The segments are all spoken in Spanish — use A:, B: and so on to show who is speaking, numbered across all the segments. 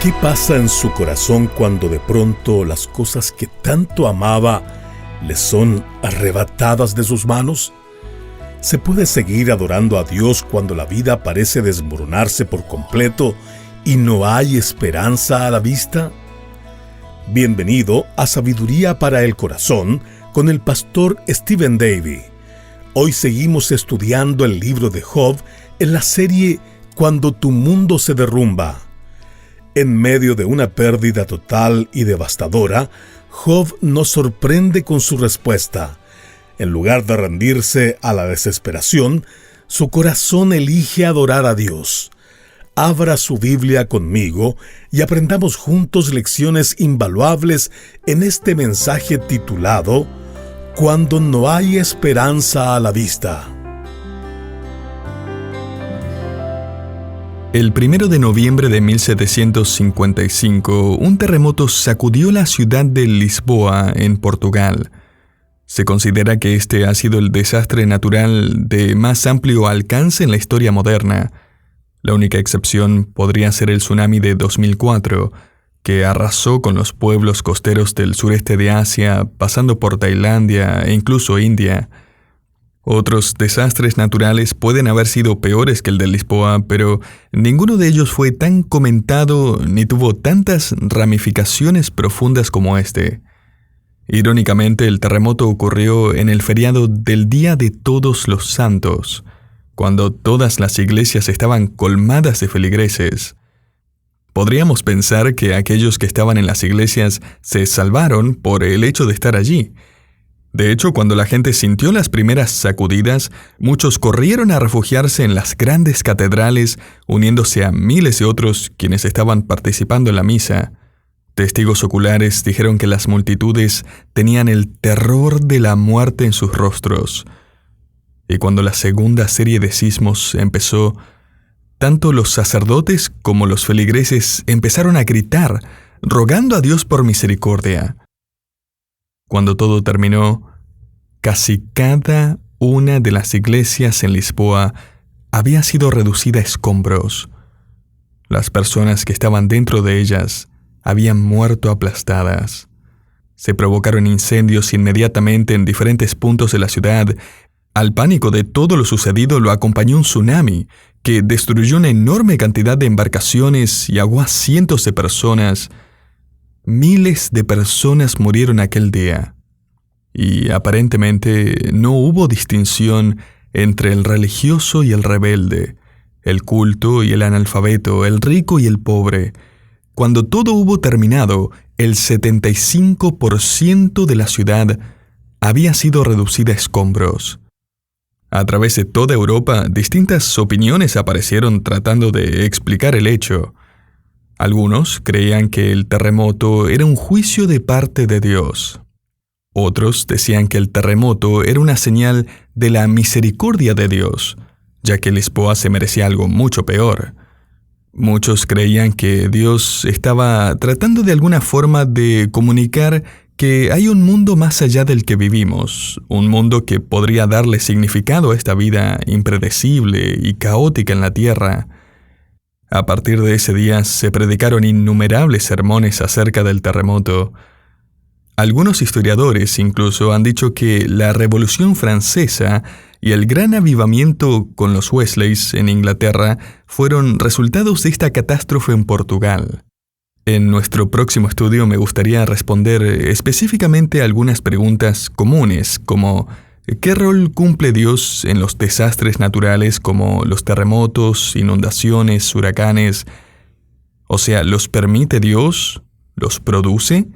A: ¿Qué pasa en su corazón cuando de pronto las cosas que tanto amaba le son arrebatadas de sus manos? ¿Se puede seguir adorando a Dios cuando la vida parece desmoronarse por completo y no hay esperanza a la vista? Bienvenido a Sabiduría para el Corazón con el pastor Stephen Davey. Hoy seguimos estudiando el libro de Job en la serie Cuando tu mundo se derrumba. En medio de una pérdida total y devastadora, Job nos sorprende con su respuesta. En lugar de rendirse a la desesperación, su corazón elige adorar a Dios. Abra su Biblia conmigo y aprendamos juntos lecciones invaluables en este mensaje titulado Cuando no hay esperanza a la vista.
B: El 1 de noviembre de 1755, un terremoto sacudió la ciudad de Lisboa, en Portugal. Se considera que este ha sido el desastre natural de más amplio alcance en la historia moderna. La única excepción podría ser el tsunami de 2004, que arrasó con los pueblos costeros del sureste de Asia, pasando por Tailandia e incluso India. Otros desastres naturales pueden haber sido peores que el de Lisboa, pero ninguno de ellos fue tan comentado ni tuvo tantas ramificaciones profundas como este. Irónicamente, el terremoto ocurrió en el feriado del Día de Todos los Santos, cuando todas las iglesias estaban colmadas de feligreses. Podríamos pensar que aquellos que estaban en las iglesias se salvaron por el hecho de estar allí. De hecho, cuando la gente sintió las primeras sacudidas, muchos corrieron a refugiarse en las grandes catedrales, uniéndose a miles de otros quienes estaban participando en la misa. Testigos oculares dijeron que las multitudes tenían el terror de la muerte en sus rostros. Y cuando la segunda serie de sismos empezó, tanto los sacerdotes como los feligreses empezaron a gritar, rogando a Dios por misericordia. Cuando todo terminó, casi cada una de las iglesias en Lisboa había sido reducida a escombros. Las personas que estaban dentro de ellas habían muerto aplastadas. Se provocaron incendios inmediatamente en diferentes puntos de la ciudad. Al pánico de todo lo sucedido lo acompañó un tsunami que destruyó una enorme cantidad de embarcaciones y ahogó a cientos de personas. Miles de personas murieron aquel día. Y aparentemente no hubo distinción entre el religioso y el rebelde, el culto y el analfabeto, el rico y el pobre. Cuando todo hubo terminado, el 75% de la ciudad había sido reducida a escombros. A través de toda Europa, distintas opiniones aparecieron tratando de explicar el hecho. Algunos creían que el terremoto era un juicio de parte de Dios. Otros decían que el terremoto era una señal de la misericordia de Dios, ya que Lisboa se merecía algo mucho peor. Muchos creían que Dios estaba tratando de alguna forma de comunicar que hay un mundo más allá del que vivimos, un mundo que podría darle significado a esta vida impredecible y caótica en la tierra. A partir de ese día se predicaron innumerables sermones acerca del terremoto. Algunos historiadores incluso han dicho que la Revolución Francesa y el gran avivamiento con los Wesleys en Inglaterra fueron resultados de esta catástrofe en Portugal. En nuestro próximo estudio me gustaría responder específicamente a algunas preguntas comunes, como ¿qué rol cumple Dios en los desastres naturales como los terremotos, inundaciones, huracanes? O sea, ¿los permite Dios? ¿Los produce?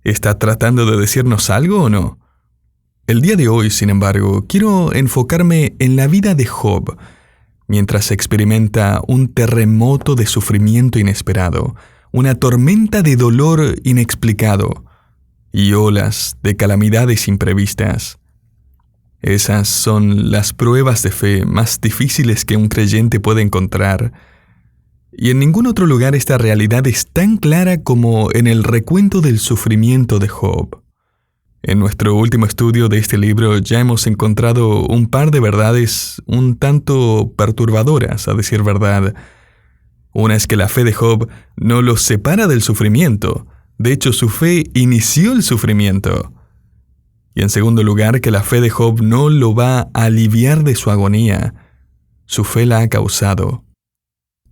B: ¿Está tratando de decirnos algo o no? El día de hoy, sin embargo, quiero enfocarme en la vida de Job, mientras experimenta un terremoto de sufrimiento inesperado, una tormenta de dolor inexplicado y olas de calamidades imprevistas. Esas son las pruebas de fe más difíciles que un creyente puede encontrar. Y en ningún otro lugar esta realidad es tan clara como en el recuento del sufrimiento de Job. En nuestro último estudio de este libro ya hemos encontrado un par de verdades un tanto perturbadoras, a decir verdad. Una es que la fe de Job no lo separa del sufrimiento. De hecho, su fe inició el sufrimiento. Y en segundo lugar, que la fe de Job no lo va a aliviar de su agonía. Su fe la ha causado.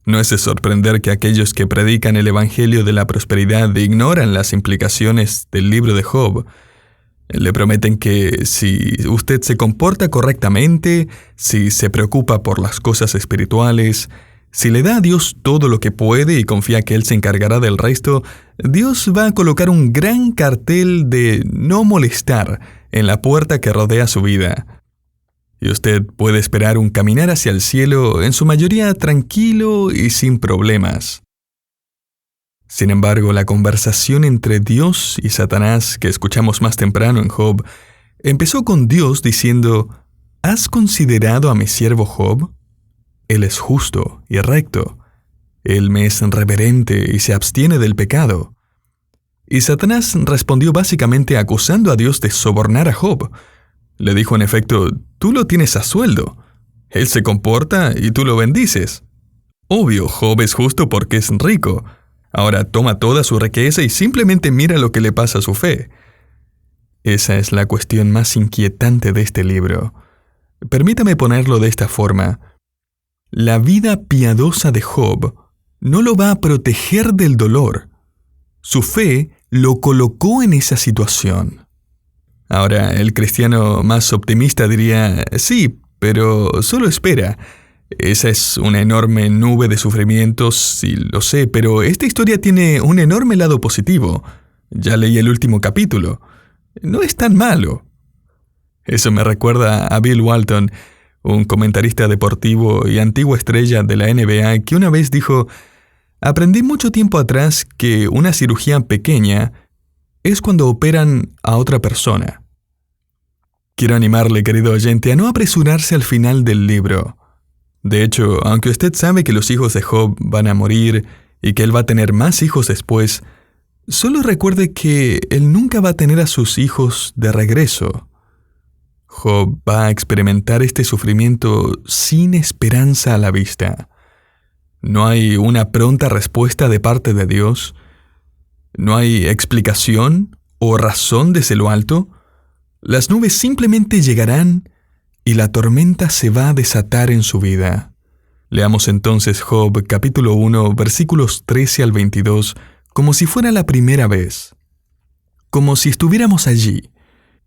B: No es de sorprender que aquellos que predican el evangelio de la prosperidad ignoran las implicaciones del libro de Job. Le prometen que si usted se comporta correctamente, si se preocupa por las cosas espirituales, si le da a Dios todo lo que puede y confía que Él se encargará del resto, Dios va a colocar un gran cartel de no molestar en la puerta que rodea su vida. Y usted puede esperar un caminar hacia el cielo en su mayoría tranquilo y sin problemas. Sin embargo, la conversación entre Dios y Satanás que escuchamos más temprano en Job empezó con Dios diciendo: ¿Has considerado a mi siervo Job? Él es justo y recto. Él me es reverente y se abstiene del pecado. Y Satanás respondió básicamente acusando a Dios de sobornar a Job. Le dijo en efecto: tú lo tienes a sueldo. Él se comporta y tú lo bendices. Obvio, Job es justo porque es rico. Ahora toma toda su riqueza y simplemente mira lo que le pasa a su fe. Esa es la cuestión más inquietante de este libro. Permítame ponerlo de esta forma. La vida piadosa de Job no lo va a proteger del dolor. Su fe lo colocó en esa situación. Ahora, el cristiano más optimista diría: sí, pero solo espera. Esa es una enorme nube de sufrimientos, sí lo sé, pero esta historia tiene un enorme lado positivo. Ya leí el último capítulo. No es tan malo. Eso me recuerda a Bill Walton, un comentarista deportivo y antigua estrella de la NBA, que una vez dijo: aprendí mucho tiempo atrás que una cirugía pequeña es cuando operan a otra persona. Quiero animarle, querido oyente, a no apresurarse al final del libro. De hecho, aunque usted sabe que los hijos de Job van a morir y que él va a tener más hijos después, solo recuerde que él nunca va a tener a sus hijos de regreso. Job va a experimentar este sufrimiento sin esperanza a la vista. No hay una pronta respuesta de parte de Dios. No hay explicación o razón desde lo alto. Las nubes simplemente llegarán y la tormenta se va a desatar en su vida. Leamos entonces Job capítulo 1, versículos 13 al 22, como si fuera la primera vez. Como si estuviéramos allí,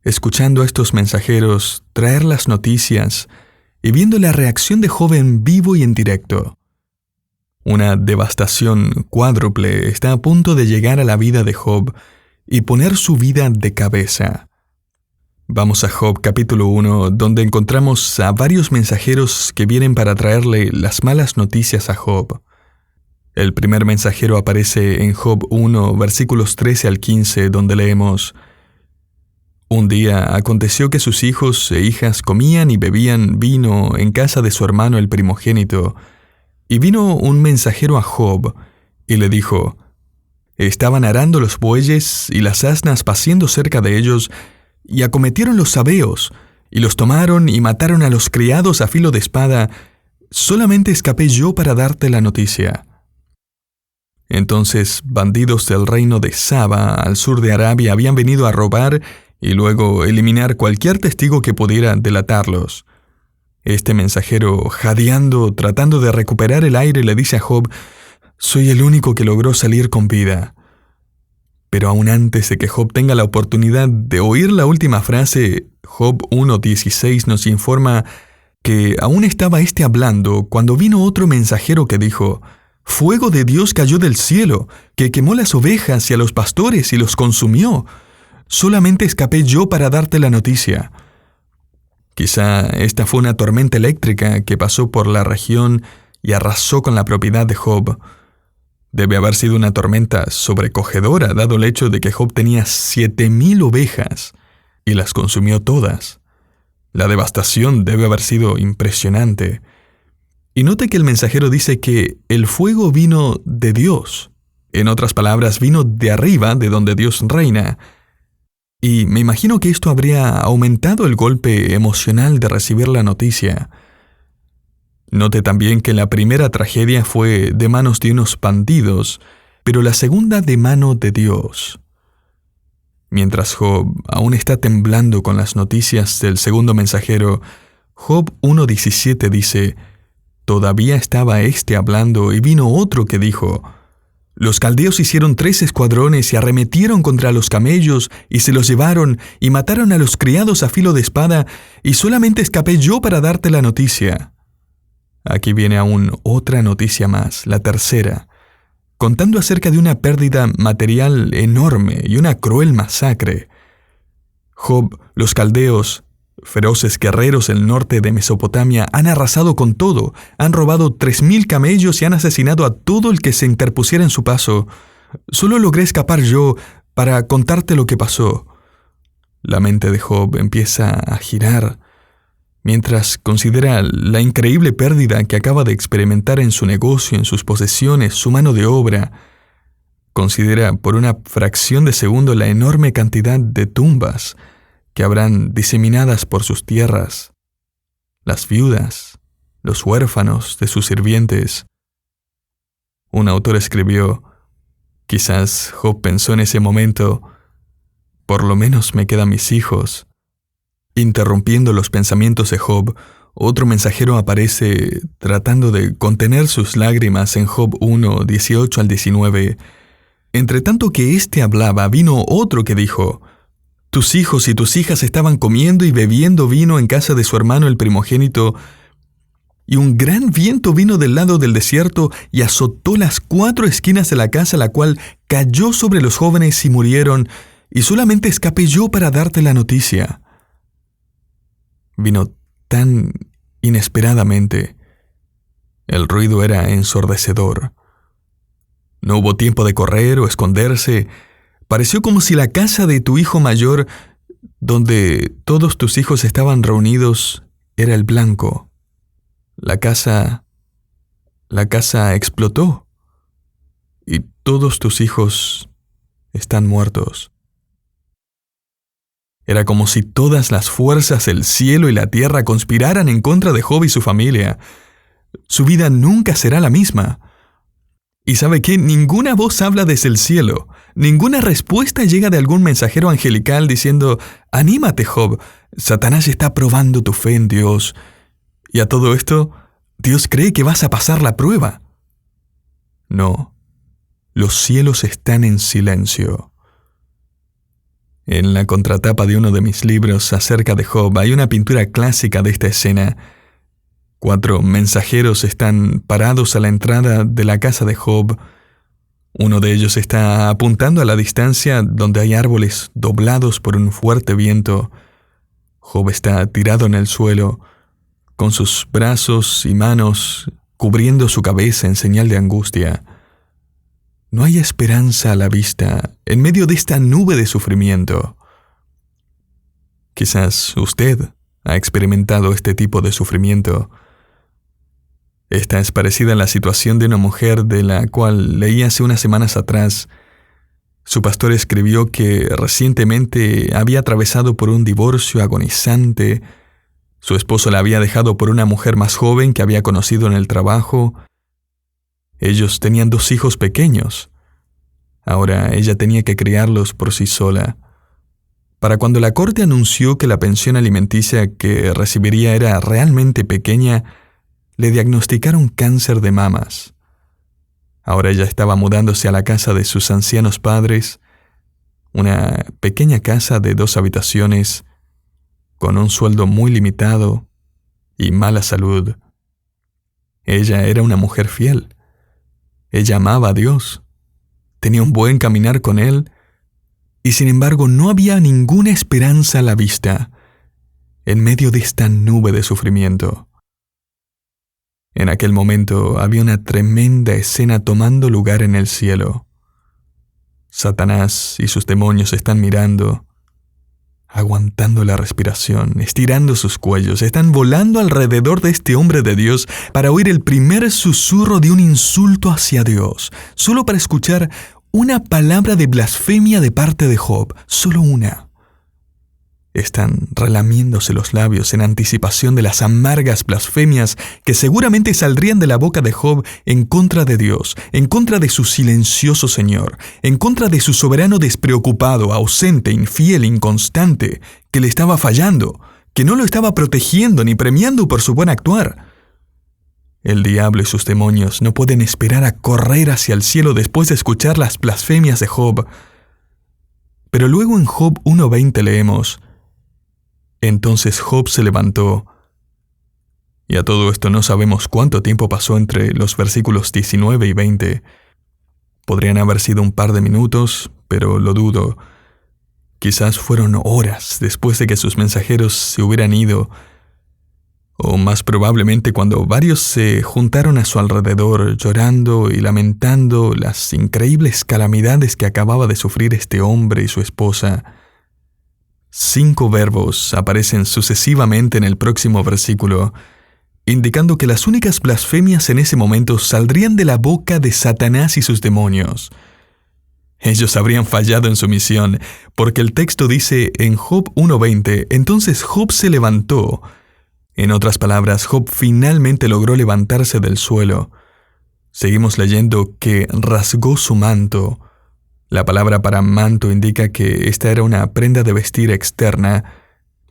B: escuchando a estos mensajeros traer las noticias y viendo la reacción de Job en vivo y en directo. Una devastación cuádruple está a punto de llegar a la vida de Job y poner su vida de cabeza. Vamos a Job capítulo 1, donde encontramos a varios mensajeros que vienen para traerle las malas noticias a Job. El primer mensajero aparece en Job 1, versículos 13 al 15, donde leemos: Un día aconteció que sus hijos e hijas comían y bebían vino en casa de su hermano el primogénito, y vino un mensajero a Job y le dijo: Estaban arando los bueyes y las asnas paciendo cerca de ellos, y acometieron los sabeos, y los tomaron y mataron a los criados a filo de espada. Solamente escapé yo para darte la noticia. Entonces bandidos del reino de Saba, al sur de Arabia, habían venido a robar y luego eliminar cualquier testigo que pudiera delatarlos. Este mensajero, jadeando, tratando de recuperar el aire, le dice a Job: soy el único que logró salir con vida. Pero aún antes de que Job tenga la oportunidad de oír la última frase, Job 1:16 nos informa que aún estaba hablando cuando vino otro mensajero que dijo: fuego de Dios cayó del cielo, que quemó las ovejas y a los pastores y los consumió. Solamente escapé yo para darte la noticia. Quizá esta fue una tormenta eléctrica que pasó por la región y arrasó con la propiedad de Job. Debe haber sido una tormenta sobrecogedora, dado el hecho de que Job tenía 7,000 ovejas y las consumió todas. La devastación debe haber sido impresionante. Y note que el mensajero dice que el fuego vino de Dios. En otras palabras, vino de arriba, de donde Dios reina. Y me imagino que esto habría aumentado el golpe emocional de recibir la noticia. Note también que la primera tragedia fue de manos de unos bandidos, pero la segunda de mano de Dios. Mientras Job aún está temblando con las noticias del segundo mensajero, Job 1:17 dice: «Todavía estaba éste hablando, y vino otro que dijo: Los caldeos hicieron 3 escuadrones y arremetieron contra los camellos, y se los llevaron, y mataron a los criados a filo de espada, y solamente escapé yo para darte la noticia». Aquí viene aún otra noticia más, la tercera, contando acerca de una pérdida material enorme y una cruel masacre. Job, los caldeos, feroces guerreros del norte de Mesopotamia, han arrasado con todo, han robado 3,000 camellos y han asesinado a todo el que se interpusiera en su paso. Solo logré escapar yo para contarte lo que pasó. La mente de Job empieza a girar mientras considera la increíble pérdida que acaba de experimentar en su negocio, en sus posesiones, su mano de obra. Considera por una fracción de segundo la enorme cantidad de tumbas que habrán diseminadas por sus tierras, las viudas, los huérfanos de sus sirvientes. Un autor escribió: quizás Job pensó en ese momento, por lo menos me quedan mis hijos. Interrumpiendo los pensamientos de Job, otro mensajero aparece tratando de contener sus lágrimas en Job 1:18 al 19. Entre tanto que éste hablaba, vino otro que dijo: Tus hijos y tus hijas estaban comiendo y bebiendo vino en casa de su hermano el primogénito, y un gran viento vino del lado del desierto y azotó las 4 esquinas de la casa, la cual cayó sobre los jóvenes y murieron, y solamente escapé yo para darte la noticia. Vino tan inesperadamente. El ruido era ensordecedor. No hubo tiempo de correr o esconderse. Pareció como si la casa de tu hijo mayor, donde todos tus hijos estaban reunidos, era el blanco. La casa explotó y todos tus hijos están muertos. Era como si todas las fuerzas del cielo y la tierra conspiraran en contra de Job y su familia. Su vida nunca será la misma. ¿Y sabe qué? Ninguna voz habla desde el cielo. Ninguna respuesta llega de algún mensajero angelical diciendo: «Anímate, Job, Satanás está probando tu fe en Dios. Y a todo esto, Dios cree que vas a pasar la prueba». No, los cielos están en silencio. En la contratapa de uno de mis libros acerca de Job hay una pintura clásica de esta escena. 4 mensajeros están parados a la entrada de la casa de Job. Uno de ellos está apuntando a la distancia donde hay árboles doblados por un fuerte viento. Job está tirado en el suelo, con sus brazos y manos cubriendo su cabeza en señal de angustia. No hay esperanza a la vista en medio de esta nube de sufrimiento. Quizás usted ha experimentado este tipo de sufrimiento. Esta es parecida a la situación de una mujer de la cual leí hace unas semanas atrás. Su pastor escribió que recientemente había atravesado por un divorcio agonizante. Su esposo la había dejado por una mujer más joven que había conocido en el trabajo. Ellos tenían 2 hijos pequeños. Ahora ella tenía que criarlos por sí sola. Para cuando la corte anunció que la pensión alimenticia que recibiría era realmente pequeña, le diagnosticaron cáncer de mamas. Ahora ella estaba mudándose a la casa de sus ancianos padres, una pequeña casa de 2 habitaciones, con un sueldo muy limitado y mala salud. Ella era una mujer fiel. Ella amaba a Dios. Tenía un buen caminar con Él, y sin embargo no había ninguna esperanza a la vista en medio de esta nube de sufrimiento. En aquel momento había una tremenda escena tomando lugar en el cielo. Satanás y sus demonios están mirando, aguantando la respiración, estirando sus cuellos, están volando alrededor de este hombre de Dios para oír el primer susurro de un insulto hacia Dios, solo para escuchar una palabra de blasfemia de parte de Job, solo una. Están relamiéndose los labios en anticipación de las amargas blasfemias que seguramente saldrían de la boca de Job en contra de Dios, en contra de su silencioso Señor, en contra de su soberano despreocupado, ausente, infiel, inconstante, que le estaba fallando, que no lo estaba protegiendo ni premiando por su buen actuar. El diablo y sus demonios no pueden esperar a correr hacia el cielo después de escuchar las blasfemias de Job. Pero luego en Job 1:20 leemos: Entonces Job se levantó. Y a todo esto no sabemos cuánto tiempo pasó entre los versículos 19 y 20. Podrían haber sido un par de minutos, pero lo dudo. Quizás fueron horas después de que sus mensajeros se hubieran ido, o más probablemente cuando varios se juntaron a su alrededor llorando y lamentando las increíbles calamidades que acababa de sufrir este hombre y su esposa. 5 verbos aparecen sucesivamente en el próximo versículo, indicando que las únicas blasfemias en ese momento saldrían de la boca de Satanás y sus demonios. Ellos habrían fallado en su misión, porque el texto dice en Job 1:20, entonces Job se levantó. En otras palabras, Job finalmente logró levantarse del suelo. Seguimos leyendo que rasgó su manto. La palabra para manto indica que esta era una prenda de vestir externa,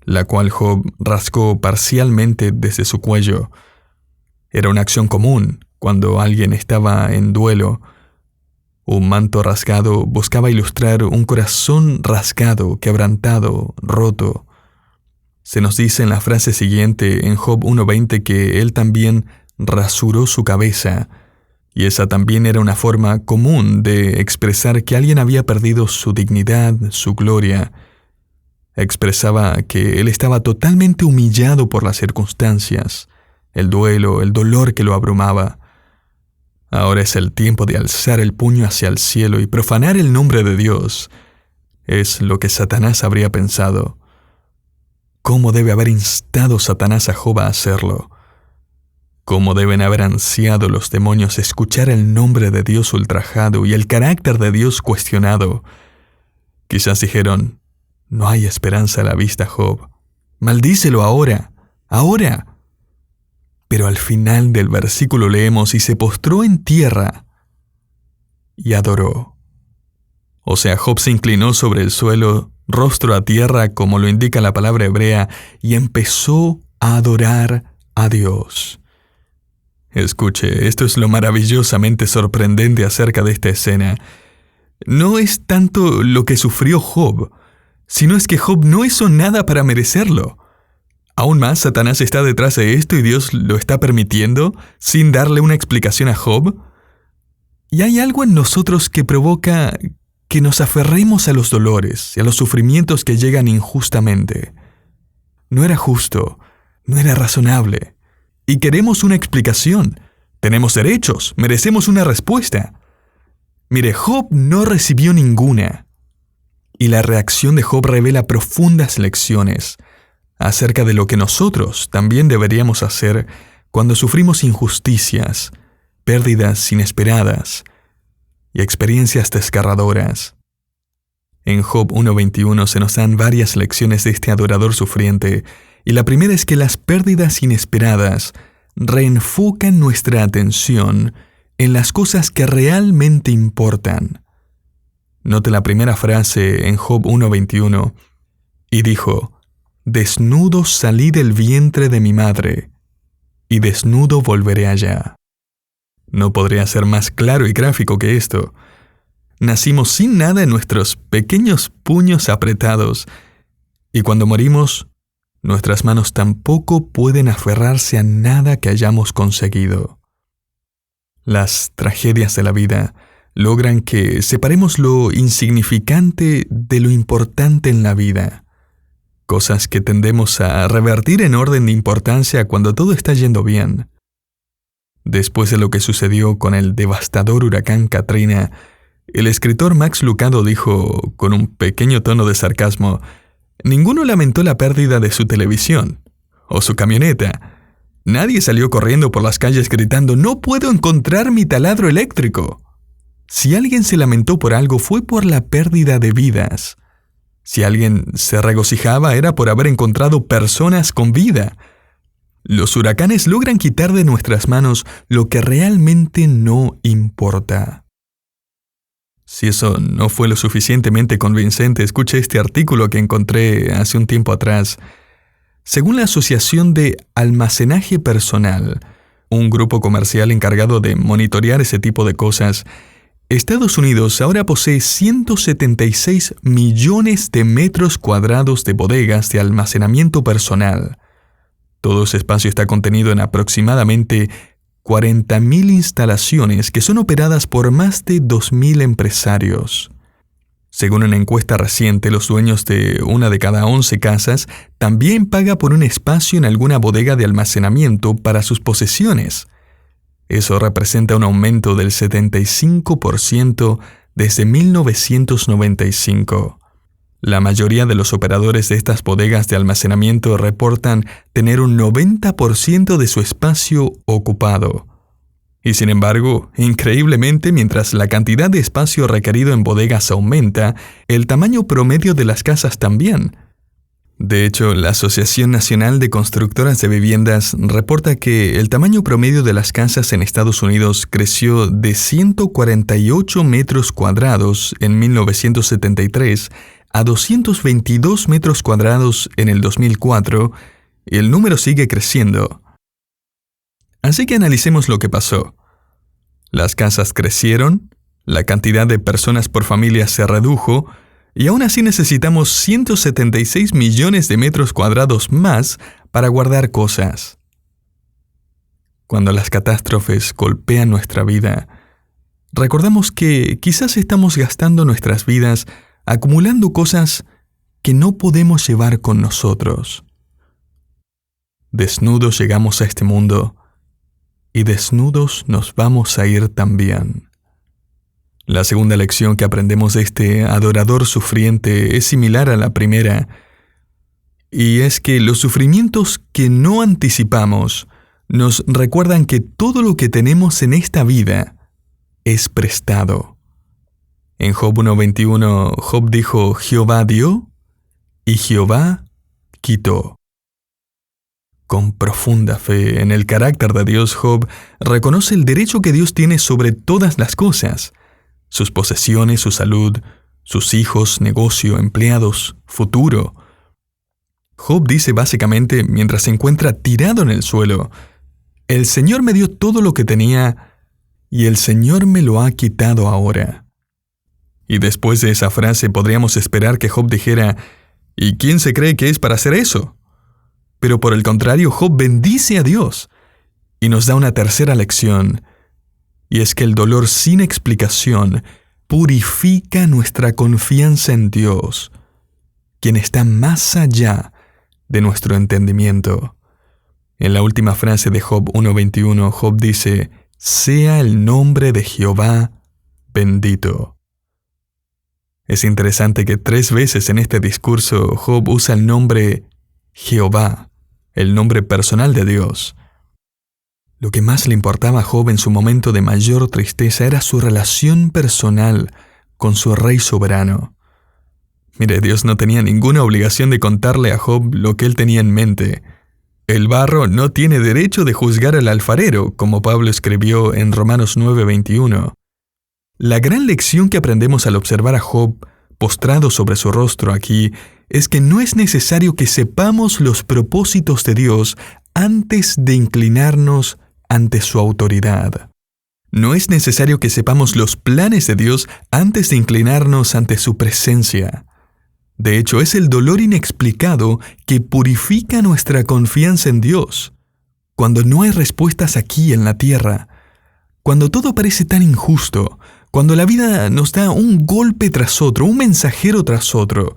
B: la cual Job rasgó parcialmente desde su cuello. Era una acción común cuando alguien estaba en duelo. Un manto rasgado buscaba ilustrar un corazón rasgado, quebrantado, roto. Se nos dice en la frase siguiente en Job 1:20 que él también rasuró su cabeza, y esa también era una forma común de expresar que alguien había perdido su dignidad, su gloria. Expresaba que él estaba totalmente humillado por las circunstancias, el duelo, el dolor que lo abrumaba. Ahora es el tiempo de alzar el puño hacia el cielo y profanar el nombre de Dios. Es lo que Satanás habría pensado. ¿Cómo debe haber instado Satanás a Job a hacerlo? ¿Cómo deben haber ansiado los demonios escuchar el nombre de Dios ultrajado y el carácter de Dios cuestionado? Quizás dijeron: no hay esperanza a la vista, Job. Maldícelo ahora, ahora. Pero al final del versículo leemos: y se postró en tierra y adoró. O sea, Job se inclinó sobre el suelo, rostro a tierra, como lo indica la palabra hebrea, y empezó a adorar a Dios. Escuche, esto es lo maravillosamente sorprendente acerca de esta escena. No es tanto lo que sufrió Job, sino es que Job no hizo nada para merecerlo. Aún más, Satanás está detrás de esto y Dios lo está permitiendo sin darle una explicación a Job. Y hay algo en nosotros que provoca que nos aferremos a los dolores y a los sufrimientos que llegan injustamente. No era justo, no era razonable. Y queremos una explicación. Tenemos derechos, merecemos una respuesta. Mire, Job no recibió ninguna. Y la reacción de Job revela profundas lecciones acerca de lo que nosotros también deberíamos hacer cuando sufrimos injusticias, pérdidas inesperadas y experiencias desgarradoras. En Job 1:21 se nos dan varias lecciones de este adorador sufriente, y la primera es que las pérdidas inesperadas reenfocan nuestra atención en las cosas que realmente importan. Note la primera frase en Job 1:21, y dijo: desnudo salí del vientre de mi madre, y desnudo volveré allá. No podría ser más claro y gráfico que esto. Nacimos sin nada en nuestros pequeños puños apretados, y cuando morimos, nuestras manos tampoco pueden aferrarse a nada que hayamos conseguido. Las tragedias de la vida logran que separemos lo insignificante de lo importante en la vida, cosas que tendemos a revertir en orden de importancia cuando todo está yendo bien. Después de lo que sucedió con el devastador huracán Katrina, el escritor Max Lucado dijo, con un pequeño tono de sarcasmo: ninguno lamentó la pérdida de su televisión o su camioneta. Nadie salió corriendo por las calles gritando: no puedo encontrar mi taladro eléctrico. Si alguien se lamentó por algo, fue por la pérdida de vidas. Si alguien se regocijaba era por haber encontrado personas con vida. Los huracanes logran quitar de nuestras manos lo que realmente no importa. Si eso no fue lo suficientemente convincente, escuche este artículo que encontré hace un tiempo atrás. Según la Asociación de Almacenaje Personal, un grupo comercial encargado de monitorear ese tipo de cosas, Estados Unidos ahora posee 176 millones de metros cuadrados de bodegas de almacenamiento personal. Todo ese espacio está contenido en aproximadamente 40.000 instalaciones que son operadas por más de 2.000 empresarios. Según una encuesta reciente, los dueños de una de cada 11 casas también paga por un espacio en alguna bodega de almacenamiento para sus posesiones. Eso representa un aumento del 75% desde 1995. La mayoría de los operadores de estas bodegas de almacenamiento reportan tener un 90% de su espacio ocupado. Y sin embargo, increíblemente, mientras la cantidad de espacio requerido en bodegas aumenta, el tamaño promedio de las casas también. De hecho, la Asociación Nacional de Constructoras de Viviendas reporta que el tamaño promedio de las casas en Estados Unidos creció de 148 metros cuadrados en 1973 a 222 metros cuadrados en el 2004, y el número sigue creciendo. Así que analicemos lo que pasó. Las casas crecieron, la cantidad de personas por familia se redujo, y aún así necesitamos 176 millones de metros cuadrados más para guardar cosas. Cuando las catástrofes golpean nuestra vida, recordamos que quizás estamos gastando nuestras vidas acumulando cosas que no podemos llevar con nosotros. Desnudos llegamos a este mundo y desnudos nos vamos a ir también. La segunda lección que aprendemos de este adorador sufriente es similar a la primera, y es que los sufrimientos que no anticipamos nos recuerdan que todo lo que tenemos en esta vida es prestado. En Job 1:21, Job dijo: Jehová dio y Jehová quitó. Con profunda fe en el carácter de Dios, Job reconoce el derecho que Dios tiene sobre todas las cosas: sus posesiones, su salud, sus hijos, negocio, empleados, futuro. Job dice básicamente, mientras se encuentra tirado en el suelo: el Señor me dio todo lo que tenía y el Señor me lo ha quitado ahora. Y después de esa frase podríamos esperar que Job dijera: ¿y quién se cree que es para hacer eso? Pero por el contrario, Job bendice a Dios y nos da una tercera lección, y es que el dolor sin explicación purifica nuestra confianza en Dios, quien está más allá de nuestro entendimiento. En la última frase de Job 1:21, Job dice: sea el nombre de Jehová bendito. Es interesante que 3 veces en este discurso Job usa el nombre Jehová, el nombre personal de Dios. Lo que más le importaba a Job en su momento de mayor tristeza era su relación personal con su Rey soberano. Mire, Dios no tenía ninguna obligación de contarle a Job lo que él tenía en mente. El barro no tiene derecho de juzgar al alfarero, como Pablo escribió en Romanos 9:21. La gran lección que aprendemos al observar a Job postrado sobre su rostro aquí es que no es necesario que sepamos los propósitos de Dios antes de inclinarnos ante su autoridad. No es necesario que sepamos los planes de Dios antes de inclinarnos ante su presencia. De hecho, es el dolor inexplicado que purifica nuestra confianza en Dios. Cuando no hay respuestas aquí en la tierra, cuando todo parece tan injusto, cuando la vida nos da un golpe tras otro, un mensajero tras otro,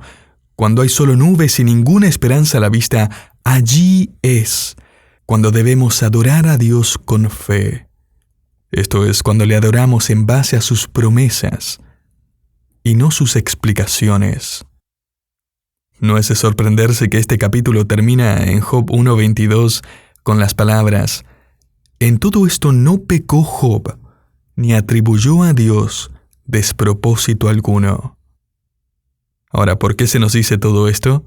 B: cuando hay solo nubes y ninguna esperanza a la vista, allí es cuando debemos adorar a Dios con fe. Esto es cuando le adoramos en base a sus promesas y no sus explicaciones. No es de sorprenderse que este capítulo termina en Job 1:22 con las palabras: en todo esto no pecó Job, ni atribuyó a Dios despropósito alguno. Ahora, ¿por qué se nos dice todo esto?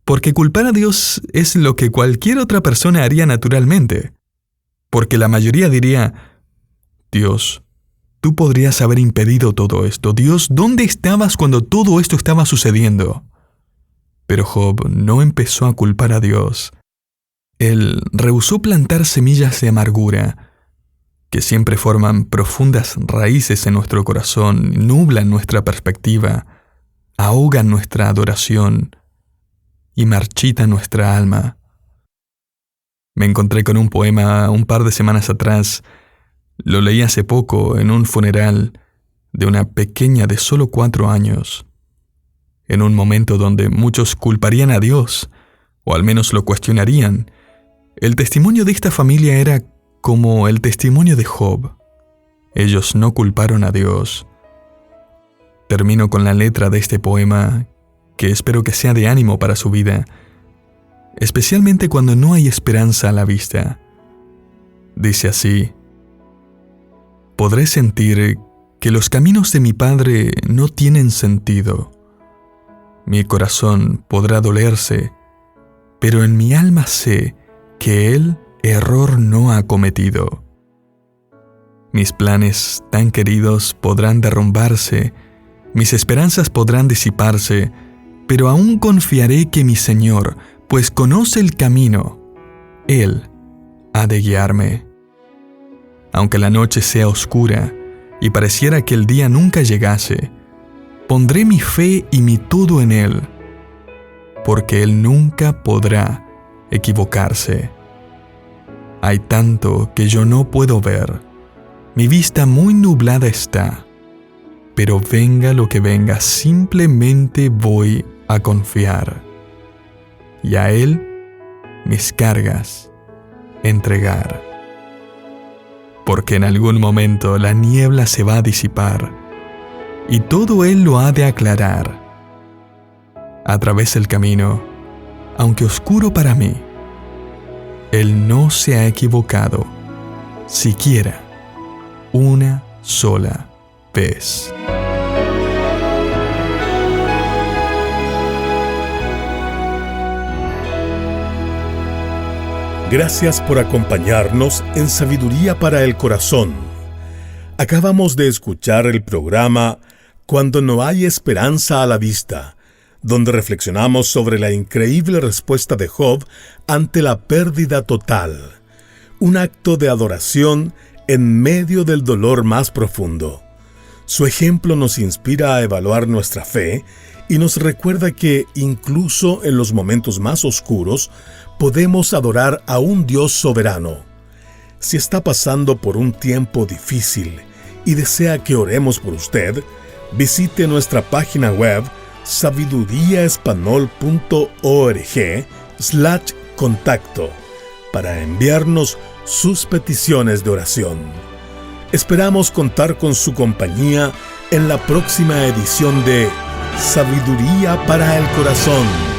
B: Porque culpar a Dios es lo que cualquier otra persona haría naturalmente. Porque la mayoría diría, Dios, tú podrías haber impedido todo esto. Dios, ¿dónde estabas cuando todo esto estaba sucediendo? Pero Job no empezó a culpar a Dios. Él rehusó plantar semillas de amargura, que siempre forman profundas raíces en nuestro corazón, nublan nuestra perspectiva, ahogan nuestra adoración y marchitan nuestra alma. Me encontré con un poema un par de semanas atrás. Lo leí hace poco en un funeral de una pequeña de solo 4 años. En un momento donde muchos culparían a Dios, o al menos lo cuestionarían, el testimonio de esta familia era como el testimonio de Job. Ellos no culparon a Dios. Termino con la letra de este poema, que espero que sea de ánimo para su vida, especialmente cuando no hay esperanza a la vista. Dice así: podré sentir que los caminos de mi Padre no tienen sentido. Mi corazón podrá dolerse, pero en mi alma sé que Él error no ha cometido. Mis planes tan queridos podrán derrumbarse, mis esperanzas podrán disiparse, pero aún confiaré que mi Señor, pues conoce el camino, Él ha de guiarme. Aunque la noche sea oscura y pareciera que el día nunca llegase, pondré mi fe y mi todo en Él, porque Él nunca podrá equivocarse. Hay tanto que yo no puedo ver, mi vista muy nublada está, pero venga lo que venga, simplemente voy a confiar y a Él mis cargas entregar. Porque en algún momento la niebla se va a disipar y todo Él lo ha de aclarar. A través del camino, aunque oscuro para mí, Él no se ha equivocado, siquiera una sola vez.
A: Gracias por acompañarnos en Sabiduría para el Corazón. Acabamos de escuchar el programa Cuando no hay esperanza a la vista, donde reflexionamos sobre la increíble respuesta de Job ante la pérdida total. Un acto de adoración en medio del dolor más profundo. Su ejemplo nos inspira a evaluar nuestra fe y nos recuerda que incluso en los momentos más oscuros podemos adorar a un Dios soberano. Si está pasando por un tiempo difícil y desea que oremos por usted, visite nuestra página web sabiduriaespanol.org/contacto para enviarnos sus peticiones de oración. Esperamos contar con su compañía en la próxima edición de Sabiduría para el Corazón.